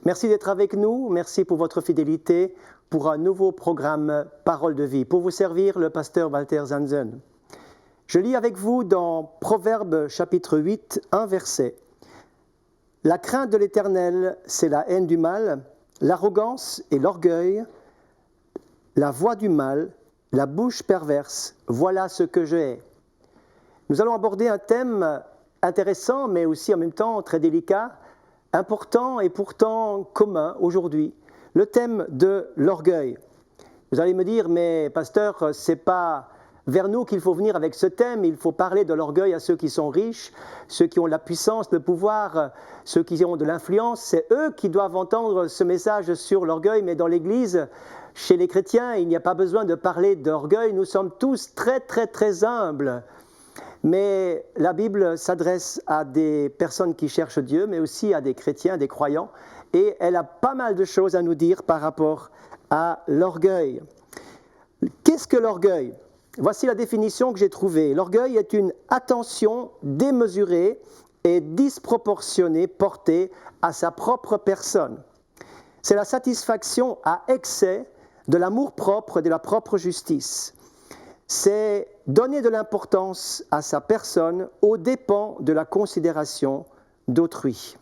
Merci d'être avec nous, merci pour votre fidélité pour un nouveau programme Parole de vie. Pour vous servir, le pasteur Walter Zanzen. Je lis avec vous dans Proverbes chapitre 8, un verset. « La crainte de l'Éternel, c'est la haine du mal, l'arrogance et l'orgueil, la voix du mal, la bouche perverse, voilà ce que je hais. » Nous allons aborder un thème intéressant, mais aussi en même temps très délicat, important et pourtant commun aujourd'hui, le thème de l'orgueil. Vous allez me dire, mais pasteur, c'est pas vers nous qu'il faut venir avec ce thème, il faut parler de l'orgueil à ceux qui sont riches, ceux qui ont la puissance, le pouvoir, ceux qui ont de l'influence, c'est eux qui doivent entendre ce message sur l'orgueil, mais dans l'Église, chez les chrétiens, il n'y a pas besoin de parler d'orgueil, nous sommes tous très très très humbles. Mais la Bible s'adresse à des personnes qui cherchent Dieu, mais aussi à des chrétiens, des croyants, et elle a pas mal de choses à nous dire par rapport à l'orgueil. Qu'est-ce que l'orgueil ? Voici la définition que j'ai trouvée. L'orgueil est une attention démesurée et disproportionnée portée à sa propre personne. C'est la satisfaction à excès de l'amour-propre et de la propre justice. C'est donner de l'importance à sa personne aux dépens de la considération d'autrui.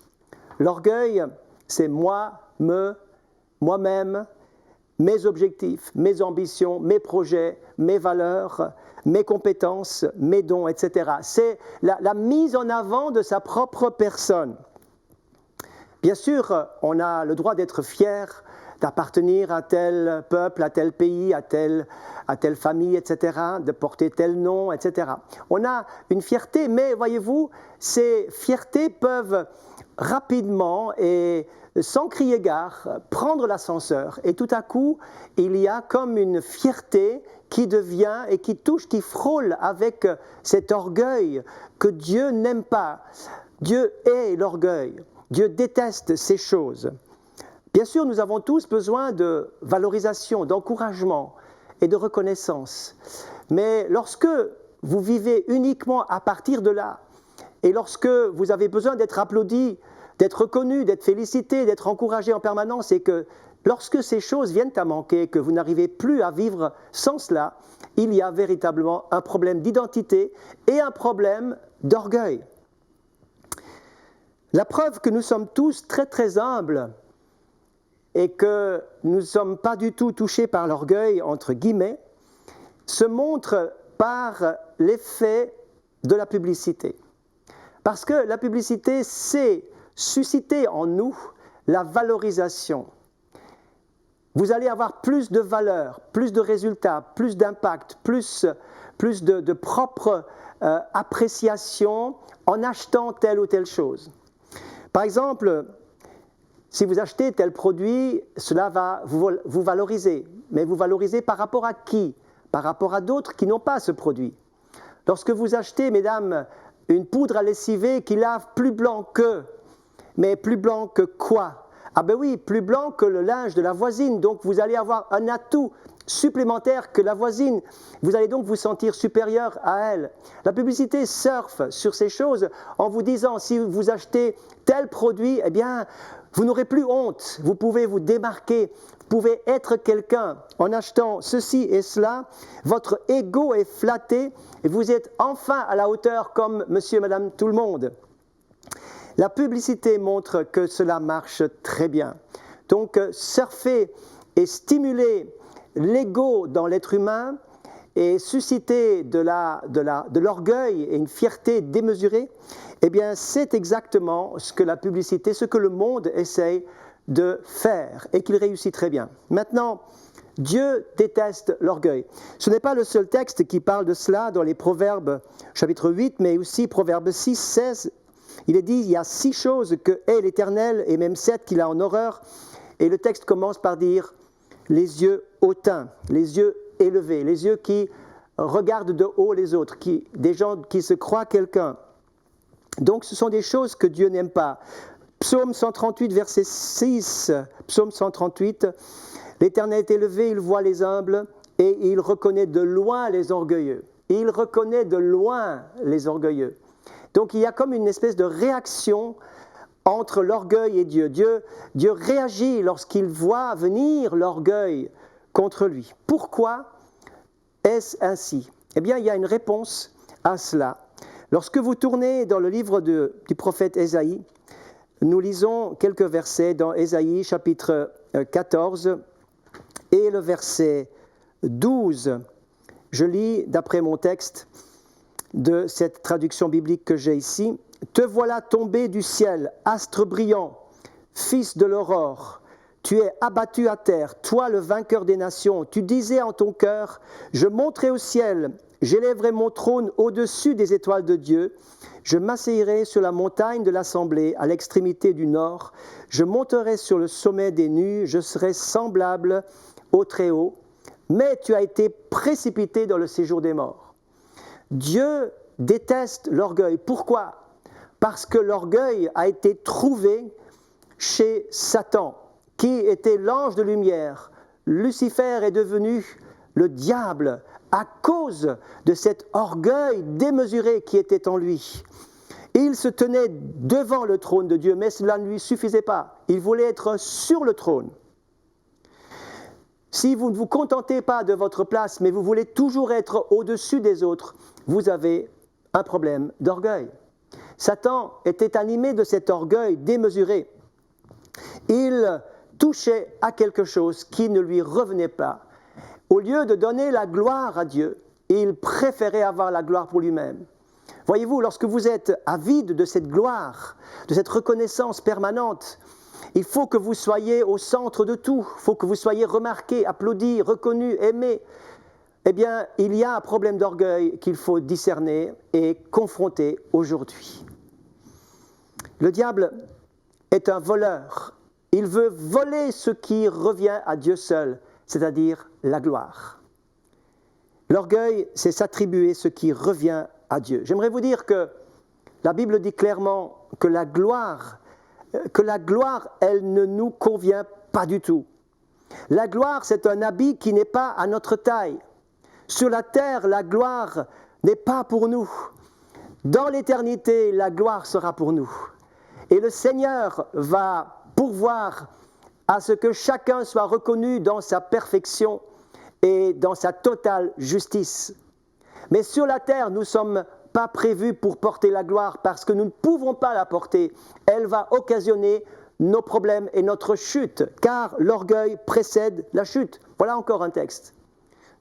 L'orgueil, c'est moi, moi-même, mes objectifs, mes ambitions, mes projets, mes valeurs, mes compétences, mes dons, etc. C'est la mise en avant de sa propre personne. Bien sûr, on a le droit d'être fier d'appartenir à tel peuple, à tel pays, à telle famille, etc., de porter tel nom, etc. On a une fierté, mais voyez-vous, ces fiertés peuvent rapidement et sans crier gare prendre l'ascenseur. Et tout à coup, il y a comme une fierté qui devient et qui touche, qui frôle avec cet orgueil que Dieu n'aime pas. Dieu hait l'orgueil. Dieu déteste ces choses. Bien sûr, nous avons tous besoin de valorisation, d'encouragement et de reconnaissance. Mais lorsque vous vivez uniquement à partir de là, et lorsque vous avez besoin d'être applaudi, d'être reconnu, d'être félicité, d'être encouragé en permanence, et que lorsque ces choses viennent à manquer, que vous n'arrivez plus à vivre sans cela, il y a véritablement un problème d'identité et un problème d'orgueil. La preuve que nous sommes tous très très humbles, et que nous ne sommes pas du tout touchés par l'orgueil, entre guillemets, se montre par l'effet de la publicité. Parce que la publicité, c'est susciter en nous la valorisation. Vous allez avoir plus de valeur, plus de résultats, plus d'impact, plus de propre appréciation en achetant telle ou telle chose. Par exemple, si vous achetez tel produit, cela va vous valoriser. Mais vous valorisez par rapport à qui ? Par rapport à d'autres qui n'ont pas ce produit. Lorsque vous achetez, mesdames, une poudre à lessiver qui lave plus blanc que, mais plus blanc que quoi ? Ah ben oui, plus blanc que le linge de la voisine. Donc vous allez avoir un atout supplémentaire que la voisine. Vous allez donc vous sentir supérieur à elle. La publicité surfe sur ces choses en vous disant, si vous achetez tel produit, eh bien, vous n'aurez plus honte, vous pouvez vous démarquer, vous pouvez être quelqu'un en achetant ceci et cela, votre ego est flatté et vous êtes enfin à la hauteur comme monsieur et madame tout le monde. La publicité montre que cela marche très bien. Donc surfer et stimuler l'ego dans l'être humain et susciter de l'orgueil et une fierté démesurée, eh bien, c'est exactement ce que la publicité, ce que le monde essaye de faire et qu'il réussit très bien. Maintenant, Dieu déteste l'orgueil. Ce n'est pas le seul texte qui parle de cela dans les Proverbes chapitre 8, mais aussi Proverbes 6, 16. Il est dit, il y a 6 choses que hait l'Éternel et même 7 qu'il a en horreur. Et le texte commence par dire les yeux hautains, les yeux élevés, les yeux qui regardent de haut les autres, des gens qui se croient quelqu'un. Donc ce sont des choses que Dieu n'aime pas. Psaume 138, verset 6. Psaume 138. L'Éternel est élevé, il voit les humbles et il reconnaît de loin les orgueilleux. Il reconnaît de loin les orgueilleux. Donc il y a comme une espèce de réaction entre l'orgueil et Dieu. Dieu réagit lorsqu'il voit venir l'orgueil contre lui. Pourquoi est-ce ainsi? Eh bien, il y a une réponse à cela. Lorsque vous tournez dans le livre du prophète Ésaïe, nous lisons quelques versets dans Ésaïe chapitre 14 et le verset 12. Je lis d'après mon texte de cette traduction biblique que j'ai ici. « Te voilà tombé du ciel, astre brillant, fils de l'aurore. Tu es abattu à terre, toi le vainqueur des nations. Tu disais en ton cœur, je monterai au ciel, j'élèverai mon trône au-dessus des étoiles de Dieu. Je m'asseyerai sur la montagne de l'assemblée, à l'extrémité du nord. Je monterai sur le sommet des nues, je serai semblable au Très-Haut. Mais tu as été précipité dans le séjour des morts. » Dieu déteste l'orgueil. Pourquoi? Parce que l'orgueil a été trouvé chez Satan, qui était l'ange de lumière. Lucifer est devenu le diable à cause de cet orgueil démesuré qui était en lui. Il se tenait devant le trône de Dieu, mais cela ne lui suffisait pas. Il voulait être sur le trône. Si vous ne vous contentez pas de votre place, mais vous voulez toujours être au-dessus des autres, vous avez un problème d'orgueil. Satan était animé de cet orgueil démesuré. Il touchait à quelque chose qui ne lui revenait pas. Au lieu de donner la gloire à Dieu, il préférait avoir la gloire pour lui-même. Voyez-vous, lorsque vous êtes avide de cette gloire, de cette reconnaissance permanente, il faut que vous soyez au centre de tout. Il faut que vous soyez remarqué, applaudi, reconnu, aimé. Eh bien, il y a un problème d'orgueil qu'il faut discerner et confronter aujourd'hui. Le diable est un voleur. Il veut voler ce qui revient à Dieu seul, c'est-à-dire la gloire. L'orgueil, c'est s'attribuer ce qui revient à Dieu. J'aimerais vous dire que la Bible dit clairement que la gloire, elle ne nous convient pas du tout. La gloire, c'est un habit qui n'est pas à notre taille. Sur la terre, la gloire n'est pas pour nous. Dans l'éternité, la gloire sera pour nous. Et le Seigneur va pourvoir à ce que chacun soit reconnu dans sa perfection et dans sa totale justice. Mais sur la terre, nous ne sommes pas prévus pour porter la gloire parce que nous ne pouvons pas la porter. Elle va occasionner nos problèmes et notre chute, car l'orgueil précède la chute. Voilà encore un texte.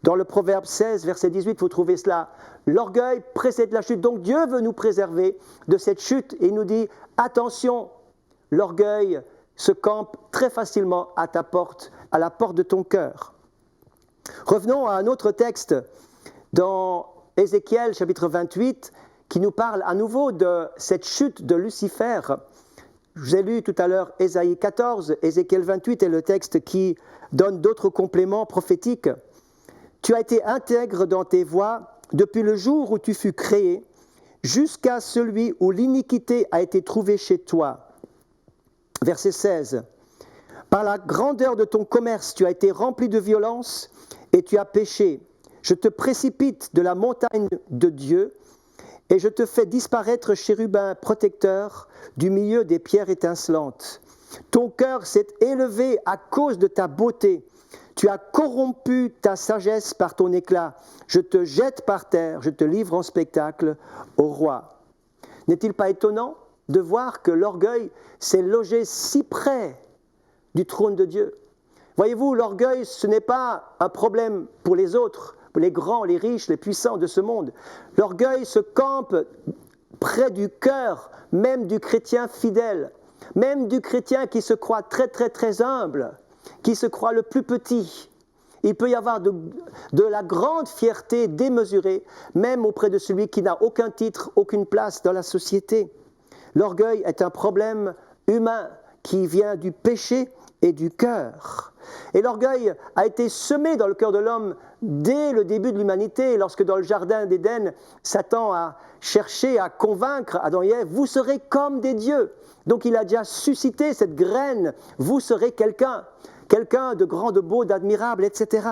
Dans le Proverbe 16, verset 18, vous trouvez cela. L'orgueil précède la chute. Donc Dieu veut nous préserver de cette chute et il nous dit, attention, l'orgueil se campe très facilement à ta porte, à la porte de ton cœur. Revenons à un autre texte dans Ézéchiel chapitre 28 qui nous parle à nouveau de cette chute de Lucifer. Je vous ai lu tout à l'heure Ésaïe 14, Ézéchiel 28 est le texte qui donne d'autres compléments prophétiques. Tu as été intègre dans tes voies depuis le jour où tu fus créé, jusqu'à celui où l'iniquité a été trouvée chez toi. Verset 16. Par la grandeur de ton commerce, tu as été rempli de violence et tu as péché. Je te précipite de la montagne de Dieu et je te fais disparaître, chérubin protecteur, du milieu des pierres étincelantes. Ton cœur s'est élevé à cause de ta beauté. Tu as corrompu ta sagesse par ton éclat. Je te jette par terre, je te livre en spectacle au roi. N'est-il pas étonnant de voir que l'orgueil s'est logé si près du trône de Dieu? Voyez-vous, l'orgueil, ce n'est pas un problème pour les autres, pour les grands, les riches, les puissants de ce monde. L'orgueil se campe près du cœur, même du chrétien fidèle, même du chrétien qui se croit très, très, très humble, qui se croit le plus petit. Il peut y avoir de la grande fierté démesurée, même auprès de celui qui n'a aucun titre, aucune place dans la société. L'orgueil est un problème humain qui vient du péché et du cœur. Et l'orgueil a été semé dans le cœur de l'homme dès le début de l'humanité, lorsque dans le jardin d'Éden, Satan a cherché à convaincre Adam et Ève, vous serez comme des dieux. Donc il a déjà suscité cette graine, vous serez quelqu'un de grand, de beau, d'admirable, etc.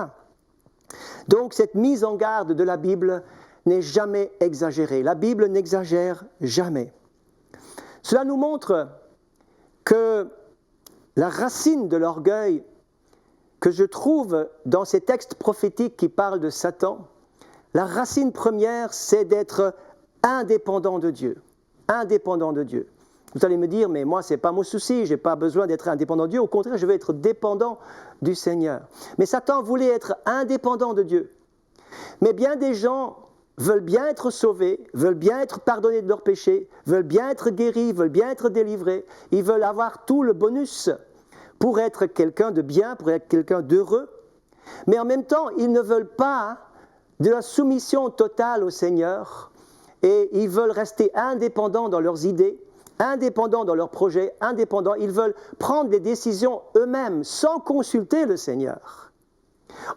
Donc cette mise en garde de la Bible n'est jamais exagérée. La Bible n'exagère jamais. Cela nous montre que la racine de l'orgueil que je trouve dans ces textes prophétiques qui parlent de Satan, la racine première, c'est d'être indépendant de Dieu. Indépendant de Dieu. Vous allez me dire, mais moi, ce n'est pas mon souci, je n'ai pas besoin d'être indépendant de Dieu, au contraire, je veux être dépendant du Seigneur. Mais Satan voulait être indépendant de Dieu. Mais bien des gens veulent bien être sauvés, veulent bien être pardonnés de leurs péchés, veulent bien être guéris, veulent bien être délivrés, ils veulent avoir tout le bonus pour être quelqu'un de bien, pour être quelqu'un d'heureux, mais en même temps, ils ne veulent pas de la soumission totale au Seigneur et ils veulent rester indépendants dans leurs idées, indépendants dans leurs projets, indépendants. Ils veulent prendre des décisions eux-mêmes sans consulter le Seigneur.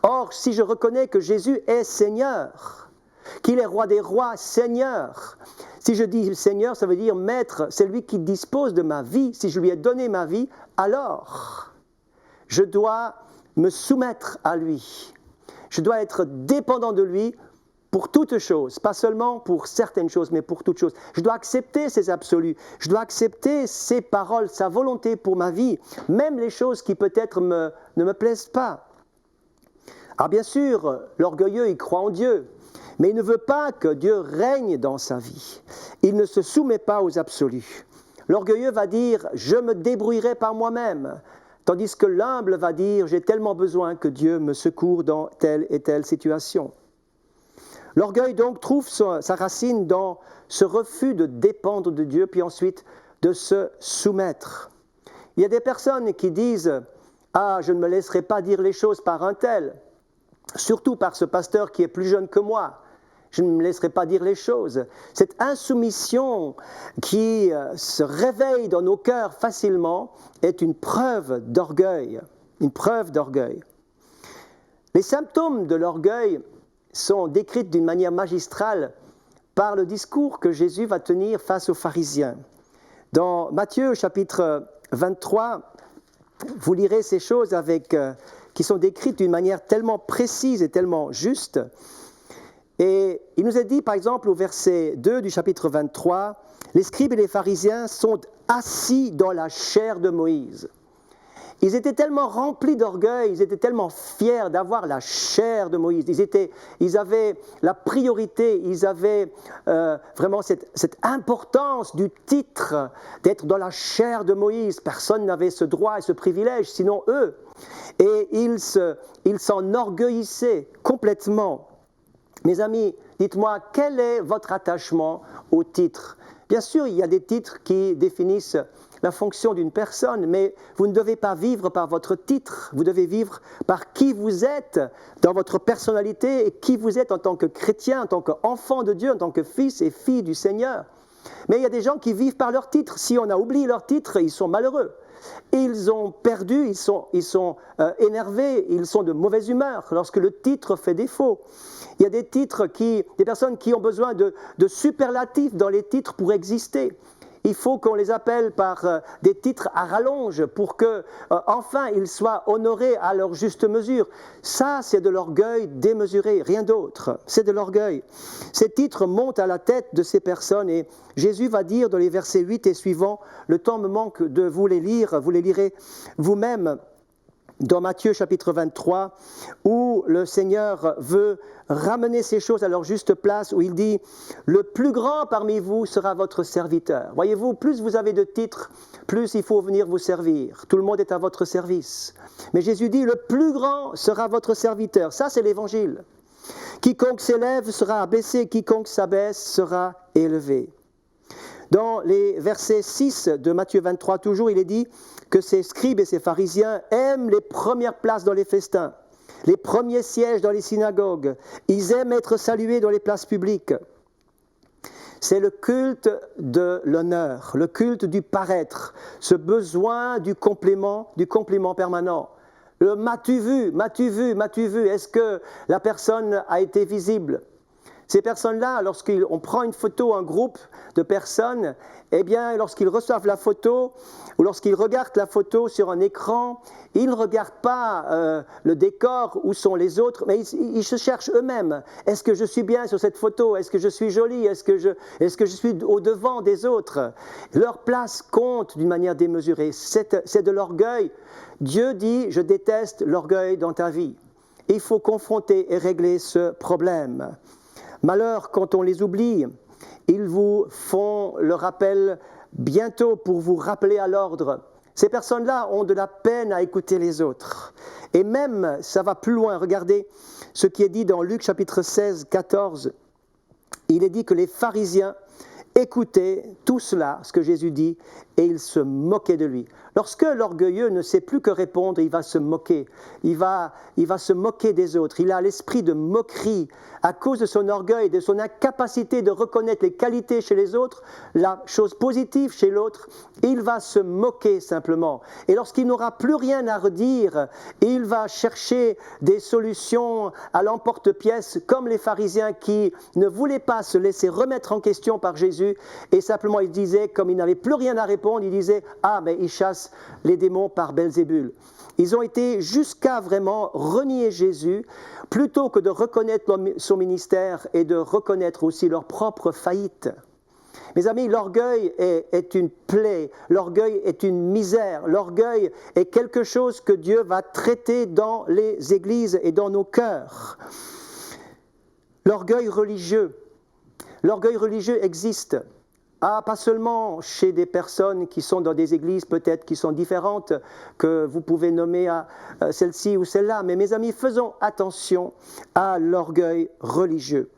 Or, si je reconnais que Jésus est Seigneur, qu'il est roi des rois, Seigneur, si je dis Seigneur, ça veut dire maître, c'est lui qui dispose de ma vie. Si je lui ai donné ma vie, alors je dois me soumettre à lui. Je dois être dépendant de lui pour toutes choses, pas seulement pour certaines choses, mais pour toutes choses. Je dois accepter ses absolus, je dois accepter ses paroles, sa volonté pour ma vie, même les choses qui peut-être ne me plaisent pas. Alors bien sûr, l'orgueilleux, il croit en Dieu, mais il ne veut pas que Dieu règne dans sa vie. Il ne se soumet pas aux absolus. L'orgueilleux va dire « je me débrouillerai par moi-même », tandis que l'humble va dire « j'ai tellement besoin que Dieu me secourt dans telle et telle situation ». L'orgueil donc trouve sa racine dans ce refus de dépendre de Dieu, puis ensuite de se soumettre. Il y a des personnes qui disent « ah, je ne me laisserai pas dire les choses par un tel », surtout par ce pasteur qui est plus jeune que moi. Je ne me laisserai pas dire les choses. Cette insoumission qui se réveille dans nos cœurs facilement est une preuve d'orgueil. Une preuve d'orgueil. Les symptômes de l'orgueil sont décrits d'une manière magistrale par le discours que Jésus va tenir face aux pharisiens. Dans Matthieu chapitre 23, vous lirez ces choses qui sont décrites d'une manière tellement précise et tellement juste. Et il nous est dit, par exemple, au verset 2 du chapitre 23, « Les scribes et les pharisiens sont assis dans la chair de Moïse. » Ils étaient tellement remplis d'orgueil, ils étaient tellement fiers d'avoir la chair de Moïse. Ils avaient la priorité, ils avaient vraiment cette importance du titre d'être dans la chair de Moïse. Personne n'avait ce droit et ce privilège, sinon eux. Et ils s'enorgueillissaient complètement. Mes amis, dites-moi, quel est votre attachement au titre ? Bien sûr, il y a des titres qui définissent la fonction d'une personne, mais vous ne devez pas vivre par votre titre, vous devez vivre par qui vous êtes dans votre personnalité et qui vous êtes en tant que chrétien, en tant qu'enfant de Dieu, en tant que fils et fille du Seigneur. Mais il y a des gens qui vivent par leur titre. Si on a oublié leur titre, ils sont malheureux. Ils ont perdu, ils sont énervés, ils sont de mauvaise humeur lorsque le titre fait défaut. Il y a des personnes qui ont besoin de superlatifs dans les titres pour exister. Il faut qu'on les appelle par des titres à rallonge pour que, enfin, ils soient honorés à leur juste mesure. Ça, c'est de l'orgueil démesuré, rien d'autre. C'est de l'orgueil. Ces titres montent à la tête de ces personnes et Jésus va dire dans les versets 8 et suivants, le temps me manque de vous les lire, vous les lirez vous-même. Dans Matthieu chapitre 23, où le Seigneur veut ramener ces choses à leur juste place, où il dit « Le plus grand parmi vous sera votre serviteur ». Voyez-vous, plus vous avez de titres, plus il faut venir vous servir. Tout le monde est à votre service. Mais Jésus dit « Le plus grand sera votre serviteur ». Ça, c'est l'Évangile. Quiconque s'élève sera abaissé, quiconque s'abaisse sera élevé. Dans les versets 6 de Matthieu 23, toujours, il est dit que ces scribes et ces pharisiens aiment les premières places dans les festins, les premiers sièges dans les synagogues. Ils aiment être salués dans les places publiques. C'est le culte de l'honneur, le culte du paraître, ce besoin du compliment permanent. Le m'as-tu vu, m'as-tu vu, m'as-tu vu, est-ce que la personne a été visible? Ces personnes-là, lorsqu'on prend une photo, un groupe de personnes, eh bien, lorsqu'ils reçoivent la photo ou lorsqu'ils regardent la photo sur un écran, ils ne regardent pas le décor, où sont les autres, mais ils se cherchent eux-mêmes. Est-ce que je suis bien sur cette photo? Est-ce que je suis jolie? Est-ce que je suis au-devant des autres? Leur place compte d'une manière démesurée. C'est de l'orgueil. Dieu dit, je déteste l'orgueil dans ta vie. Il faut confronter et régler ce problème. Malheur quand on les oublie, ils vous font le rappel bientôt pour vous rappeler à l'ordre. Ces personnes-là ont de la peine à écouter les autres. Et même, ça va plus loin, regardez ce qui est dit dans Luc chapitre 16, 14. Il est dit que les pharisiens écoutaient tout cela, ce que Jésus dit, et ils se moquaient de lui. Lorsque l'orgueilleux ne sait plus que répondre, il va se moquer. Il va se moquer des autres. Il a l'esprit de moquerie à cause de son orgueil, de son incapacité de reconnaître les qualités chez les autres, la chose positive chez l'autre. Il va se moquer simplement. Et lorsqu'il n'aura plus rien à redire, il va chercher des solutions à l'emporte-pièce, comme les pharisiens qui ne voulaient pas se laisser remettre en question par Jésus. Et simplement, il disait, comme il n'avait plus rien à répondre, il disait « Ah, mais il chasse les démons par Belzébul ». Ils ont été jusqu'à vraiment renier Jésus, plutôt que de reconnaître son ministère et de reconnaître aussi leur propre faillite. Mes amis, l'orgueil est une plaie, l'orgueil est une misère, l'orgueil est quelque chose que Dieu va traiter dans les églises et dans nos cœurs. L'orgueil religieux existe. Pas seulement chez des personnes qui sont dans des églises peut-être qui sont différentes, que vous pouvez nommer à celle-ci ou celle-là, mais mes amis, faisons attention à l'orgueil religieux,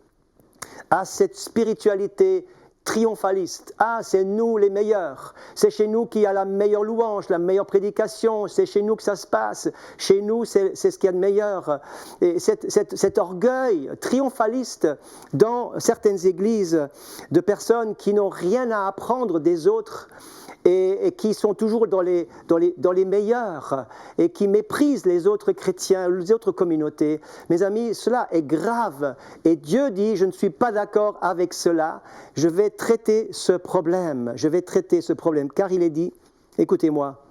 à cette spiritualité triomphaliste. C'est nous les meilleurs, c'est chez nous qu'il y a la meilleure louange, la meilleure prédication, c'est chez nous que ça se passe, chez nous c'est ce qu'il y a de meilleur. Et cet orgueil triomphaliste dans certaines églises de personnes qui n'ont rien à apprendre des autres et qui sont toujours dans les meilleurs et qui méprisent les autres chrétiens, les autres communautés. Mes amis, cela est grave et Dieu dit, je ne suis pas d'accord avec cela, je vais traiter ce problème, car il est dit, écoutez-moi,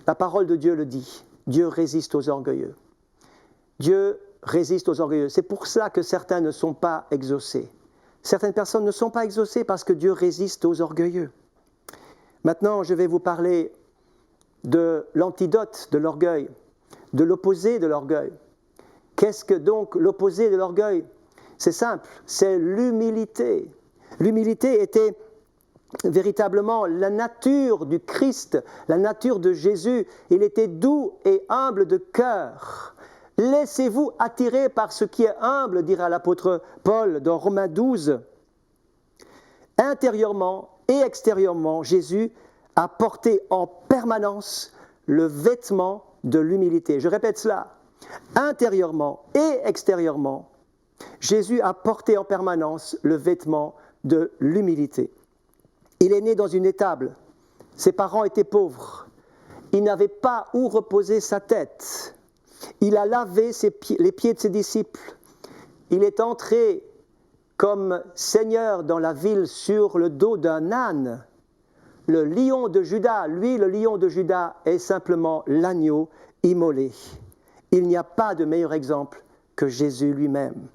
la parole de Dieu le dit, Dieu résiste aux orgueilleux. Dieu résiste aux orgueilleux. C'est pour cela que certains ne sont pas exaucés. Certaines personnes ne sont pas exaucées parce que Dieu résiste aux orgueilleux. Maintenant, je vais vous parler de l'antidote de l'orgueil, de l'opposé de l'orgueil. Qu'est-ce que donc l'opposé de l'orgueil? C'est simple, c'est l'humilité. L'humilité était véritablement la nature du Christ, la nature de Jésus. Il était doux et humble de cœur. Laissez-vous attirer par ce qui est humble, dira l'apôtre Paul dans Romains 12. Intérieurement et extérieurement, Jésus a porté en permanence le vêtement de l'humilité. Je répète cela. Intérieurement et extérieurement, Jésus a porté en permanence le vêtement de l'humilité. Il est né dans une étable. Ses parents étaient pauvres. Il n'avait pas où reposer sa tête. Il a lavé les pieds de ses disciples. Il est entré comme seigneur dans la ville sur le dos d'un âne. Le lion de Juda, lui, le lion de Juda, est simplement l'agneau immolé. Il n'y a pas de meilleur exemple que Jésus lui-même.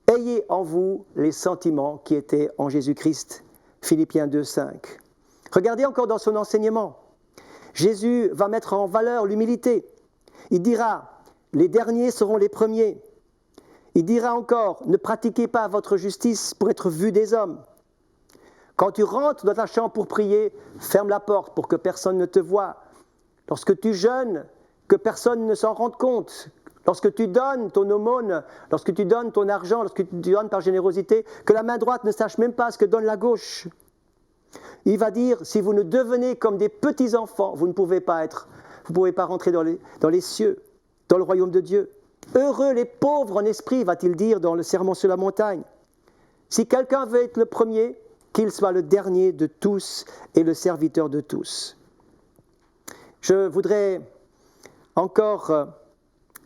Ayez en vous les sentiments qui étaient en Jésus-Christ. Philippiens 2, 5. Regardez encore dans son enseignement. Jésus va mettre en valeur l'humilité. Il dira, les derniers seront les premiers. Il dira encore, ne pratiquez pas votre justice pour être vu des hommes. Quand tu rentres dans ta chambre pour prier, ferme la porte pour que personne ne te voie. Lorsque tu jeûnes, que personne ne s'en rende compte. Lorsque tu donnes ton aumône, lorsque tu donnes ton argent, lorsque tu donnes par générosité, que la main droite ne sache même pas ce que donne la gauche. Il va dire, si vous ne devenez comme des petits enfants, vous ne pouvez pas rentrer dans les cieux, dans le royaume de Dieu. Heureux les pauvres en esprit, va-t-il dire dans le Sermon sur la montagne. Si quelqu'un veut être le premier, qu'il soit le dernier de tous et le serviteur de tous. Je voudrais encore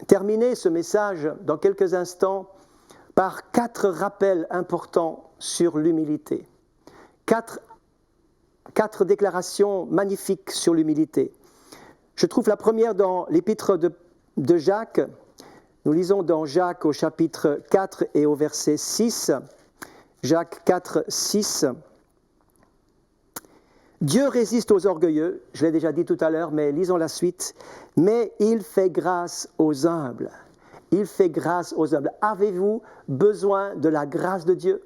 terminer ce message dans quelques instants par 4 rappels importants sur l'humilité. 4 déclarations magnifiques sur l'humilité. Je trouve la première dans l'épître de Jacques. Nous lisons dans Jacques au chapitre 4 et au verset 6. Jacques 4, 6. Dieu résiste aux orgueilleux, je l'ai déjà dit tout à l'heure, mais lisons la suite. Mais il fait grâce aux humbles. Il fait grâce aux humbles. Avez-vous besoin de la grâce de Dieu ?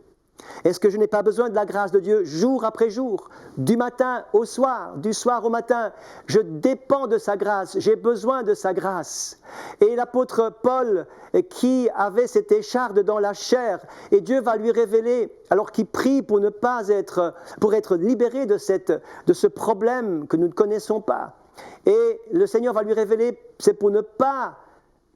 Est-ce que je n'ai pas besoin de la grâce de Dieu jour après jour, du matin au soir, du soir au matin? Je dépends de sa grâce, j'ai besoin de sa grâce. Et l'apôtre Paul, qui avait cette écharde dans la chair, et Dieu va lui révéler, alors qu'il prie pour être libéré de ce problème que nous ne connaissons pas. Et le Seigneur va lui révéler, c'est pour ne pas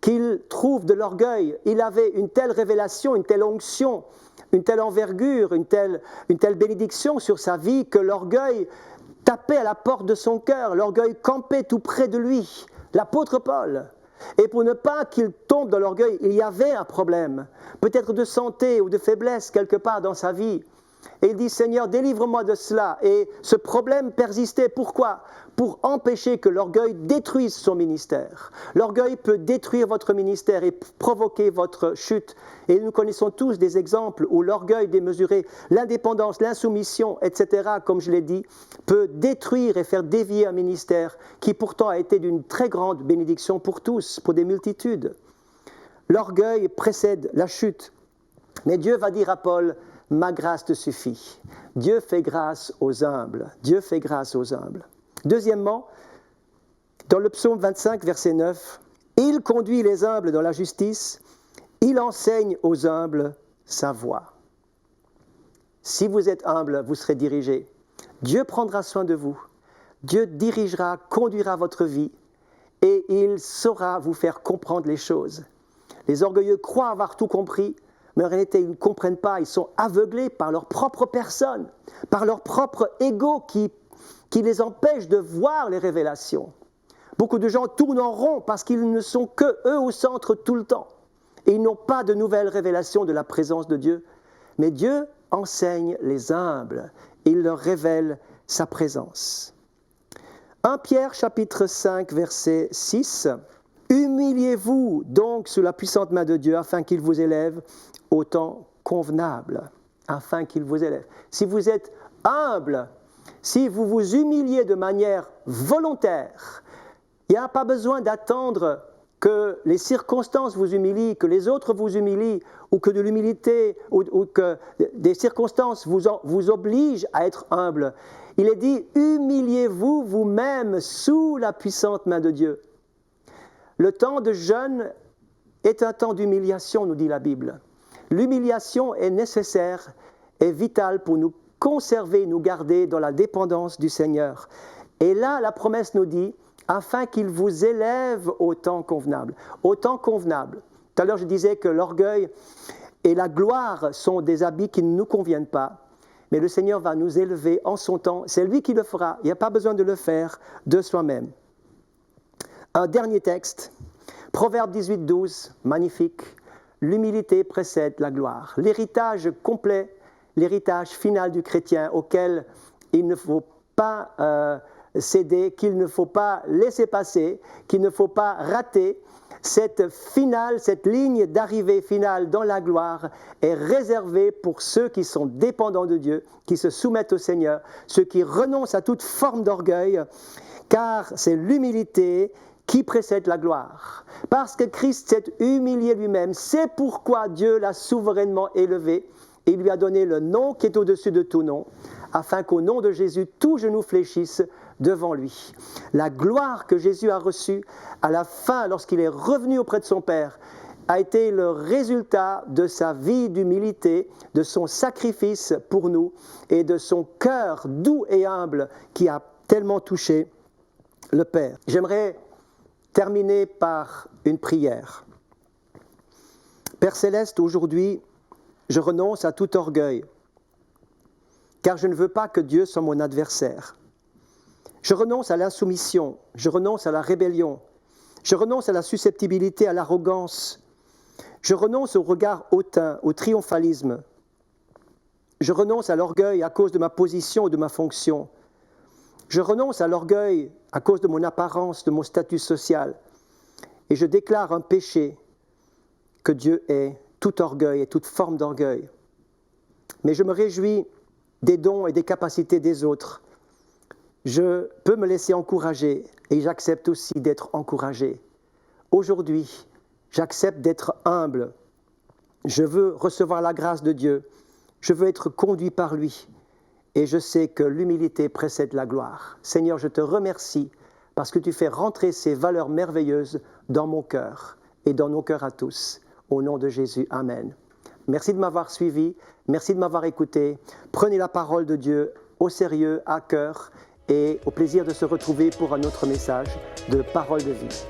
qu'il trouve de l'orgueil. Il avait une telle révélation, une telle onction, une telle envergure, une telle bénédiction sur sa vie que l'orgueil tapait à la porte de son cœur, l'orgueil campait tout près de lui, l'apôtre Paul. Et pour ne pas qu'il tombe dans l'orgueil, il y avait un problème, peut-être de santé ou de faiblesse quelque part dans sa vie. Et il dit, Seigneur, délivre-moi de cela. Et ce problème persistait. Pourquoi ? Pour empêcher que l'orgueil détruise son ministère. L'orgueil peut détruire votre ministère et provoquer votre chute. Et nous connaissons tous des exemples où l'orgueil démesuré, l'indépendance, l'insoumission, etc., comme je l'ai dit, peut détruire et faire dévier un ministère qui pourtant a été d'une très grande bénédiction pour tous, pour des multitudes. L'orgueil précède la chute. Mais Dieu va dire à Paul, ma grâce te suffit. Dieu fait grâce aux humbles. Dieu fait grâce aux humbles. Deuxièmement, dans le psaume 25, verset 9, « Il conduit les humbles dans la justice, il enseigne aux humbles sa voie. » Si vous êtes humble, vous serez dirigé. Dieu prendra soin de vous. Dieu dirigera, conduira votre vie et il saura vous faire comprendre les choses. Les orgueilleux croient avoir tout compris, mais en réalité, ils ne comprennent pas, ils sont aveuglés par leur propre personne, par leur propre ego qui les empêche de voir les révélations. Beaucoup de gens tournent en rond parce qu'ils ne sont que eux au centre tout le temps. Et ils n'ont pas de nouvelles révélations de la présence de Dieu. Mais Dieu enseigne les humbles, il leur révèle sa présence. 1 Pierre chapitre 5 verset 6. Humiliez-vous donc sous la puissante main de Dieu afin qu'il vous élève au temps convenable. Afin qu'il vous élève. Si vous êtes humble, si vous vous humiliez de manière volontaire, il n'y a pas besoin d'attendre que les circonstances vous humilient, que les autres vous humilient, ou que de l'humilité, ou que des circonstances vous obligent à être humble. Il est dit, humiliez-vous vous-même sous la puissante main de Dieu. Le temps de jeûne est un temps d'humiliation, nous dit la Bible. L'humiliation est nécessaire et vitale pour nous conserver, nous garder dans la dépendance du Seigneur. Et là, la promesse nous dit, afin qu'il vous élève au temps convenable. Au temps convenable. Tout à l'heure, je disais que l'orgueil et la gloire sont des habits qui ne nous conviennent pas. Mais le Seigneur va nous élever en son temps. C'est lui qui le fera. Il n'y a pas besoin de le faire de soi-même. Un dernier texte, Proverbe 18, 12, magnifique. L'humilité précède la gloire. L'héritage complet, l'héritage final du chrétien auquel il ne faut pas céder, qu'il ne faut pas laisser passer, qu'il ne faut pas rater. Cette finale, cette ligne d'arrivée finale dans la gloire est réservée pour ceux qui sont dépendants de Dieu, qui se soumettent au Seigneur, ceux qui renoncent à toute forme d'orgueil, car c'est l'humilité qui précède la gloire. Parce que Christ s'est humilié lui-même, c'est pourquoi Dieu l'a souverainement élevé. Il lui a donné le nom qui est au-dessus de tout nom, afin qu'au nom de Jésus, tout genou fléchisse devant lui. La gloire que Jésus a reçue à la fin, lorsqu'il est revenu auprès de son Père, a été le résultat de sa vie d'humilité, de son sacrifice pour nous et de son cœur doux et humble qui a tellement touché le Père. J'aimerais terminer par une prière. Père Céleste, aujourd'hui, je renonce à tout orgueil, car je ne veux pas que Dieu soit mon adversaire. Je renonce à l'insoumission, je renonce à la rébellion, je renonce à la susceptibilité, à l'arrogance, je renonce au regard hautain, au triomphalisme. Je renonce à l'orgueil à cause de ma position ou de ma fonction. Je renonce à l'orgueil à cause de mon apparence, de mon statut social. Et je déclare un péché que Dieu est, tout orgueil et toute forme d'orgueil. Mais je me réjouis des dons et des capacités des autres. Je peux me laisser encourager et j'accepte aussi d'être encouragé. Aujourd'hui, j'accepte d'être humble. Je veux recevoir la grâce de Dieu. Je veux être conduit par lui. Et je sais que l'humilité précède la gloire. Seigneur, je te remercie parce que tu fais rentrer ces valeurs merveilleuses dans mon cœur et dans nos cœurs à tous. Au nom de Jésus, Amen. Merci de m'avoir suivi, merci de m'avoir écouté. Prenez la parole de Dieu au sérieux, à cœur et au plaisir de se retrouver pour un autre message de Parole de vie.